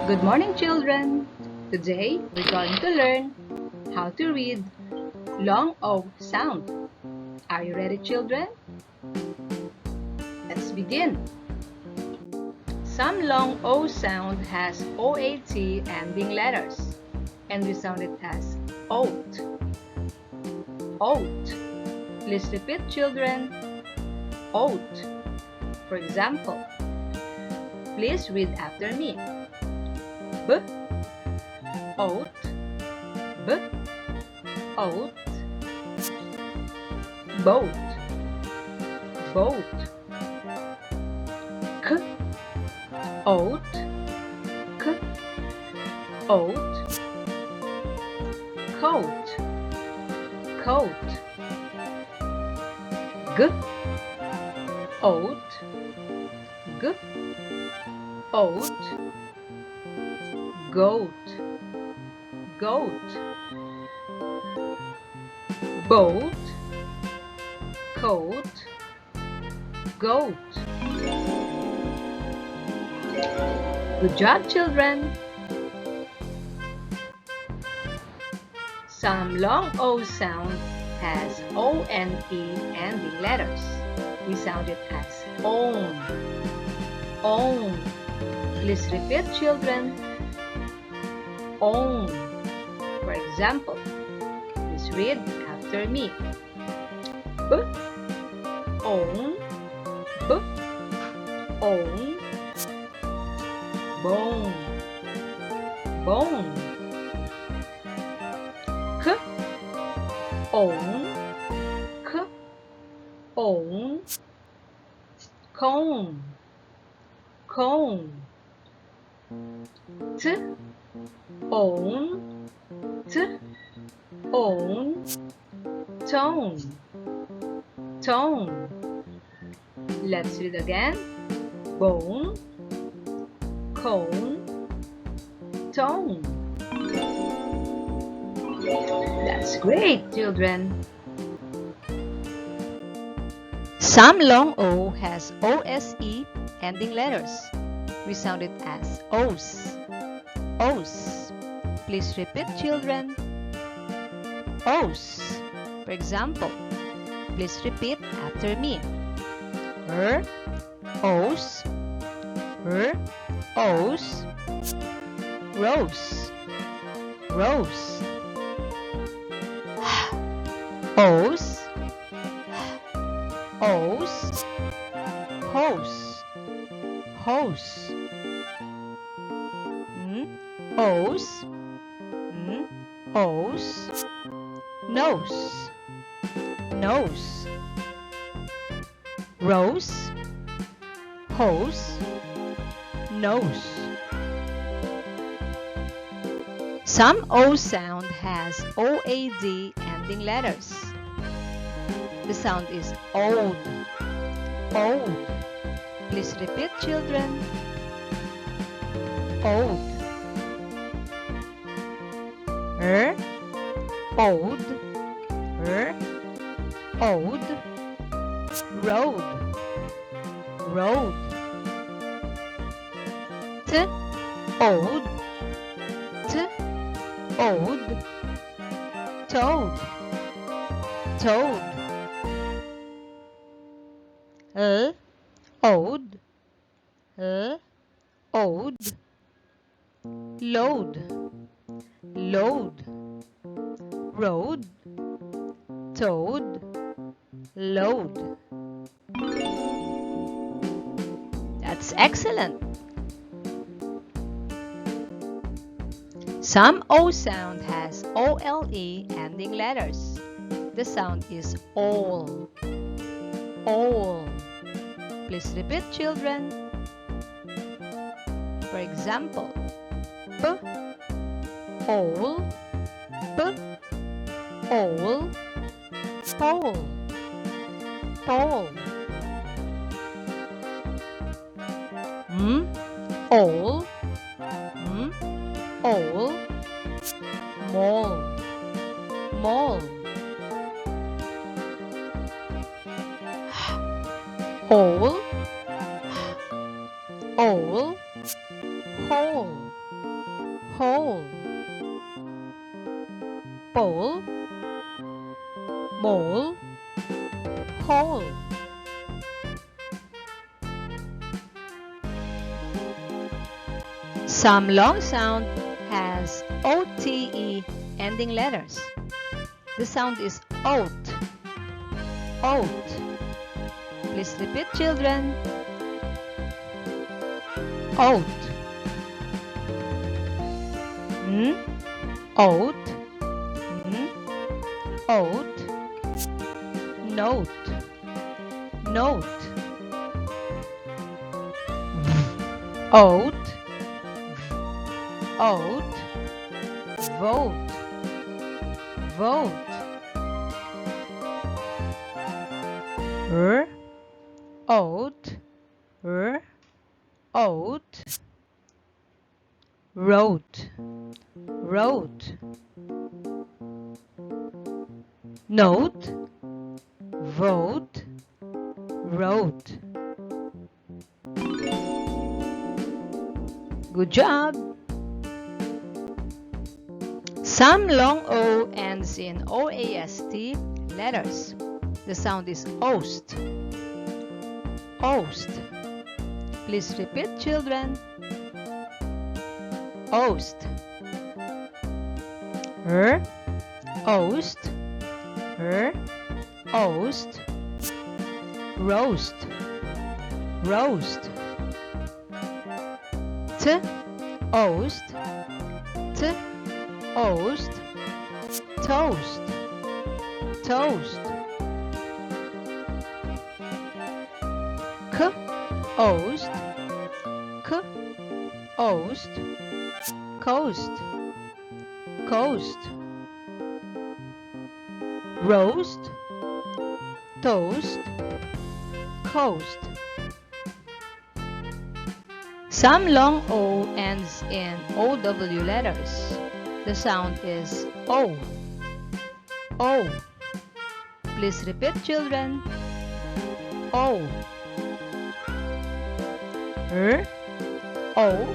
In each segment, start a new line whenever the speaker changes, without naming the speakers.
Good morning, children! Today, we're going to learn how to read long O sound. Are you ready, children? Let's begin. Some long O sound has OAT ending letters, and we sound it as oat. Oat. Please repeat, children. Oat. For example, please read after me. B, oat, b, oat, boat, boat, k, oat, k, oat, coat, coat, g, oat, g, oat, goat, goat, boat, coat, goat. Good job, children! Some long O sound has O-N-E ending letters. We sound it as own. Own. Please repeat, children. Own. For example, please read after me. B, own, b, own, bone, bone. K, own, k, own, cone, cone. T, own, t, own, tone, tone. Let's read again. Bone, cone, tone. That's great, children. Some long O has OSE ending letters. We sound it as os. Os. Please repeat, children. Os. For example, please repeat after me. Os, os, rose, rose. Os, os, hose, hose. Os, os, nose, nose. Rose, hose, nose. Some O sound has OAD ending letters. The sound is old, old. Please repeat, children. Old. Old, old. Road, road. T, old, t, old. Toad, toad. Old, old. Load, load. Road, toad, load. That's excellent. Some O sound has OLE ending letters. The sound is all, all. Please repeat, children. For example, p, all, p, all, pole, pole. All, all, mall, mall. All, hole, whole, bowl, mole, whole. Some long sound has OTE ending letters. The sound is oat, oat. Please repeat, children. Oat. Oat. Oat. Note. Note. Oat. Oat. Vote. Vote. Oat. Oat. Wrote. Wrote. Note. Vote. Wrote. Good job! Some long O ends in OAST letters. The sound is oast. Oast. Please repeat, children. Oast. Oast. Oast. Roast. Roast. Oast. Oast. Toast. Toast. Oast. Oast. Coast. Coast. Roast. Toast. Coast. Some long O ends in OW letters. The sound is O. O. Please repeat, children. O. O.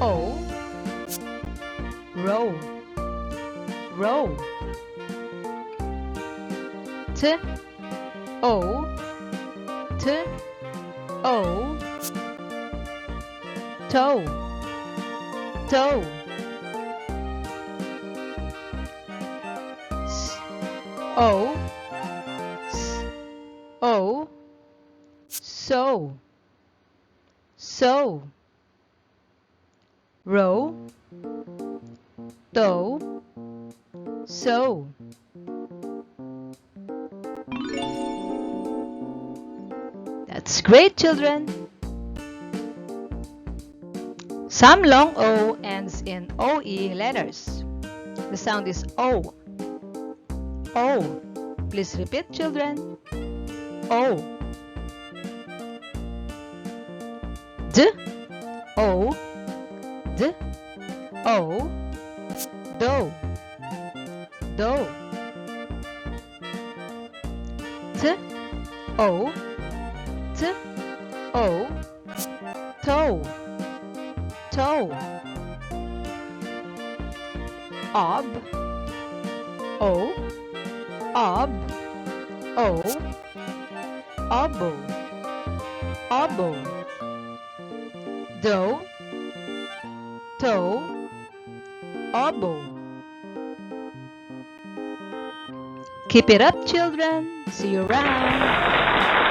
O. Row. Row. O. O. Toe. Toe. O. O. So. So. Row. Though. So. That's great, children. Some long O ends in OE letters. The sound is O. O. Please repeat, children. O. D. O. D. O. Do. Do. T. O. T. O. Toe. Toe. Ob. O. Ob. O. Obo. Obo. Do. Toe. Obo. Keep it up, children. See you around.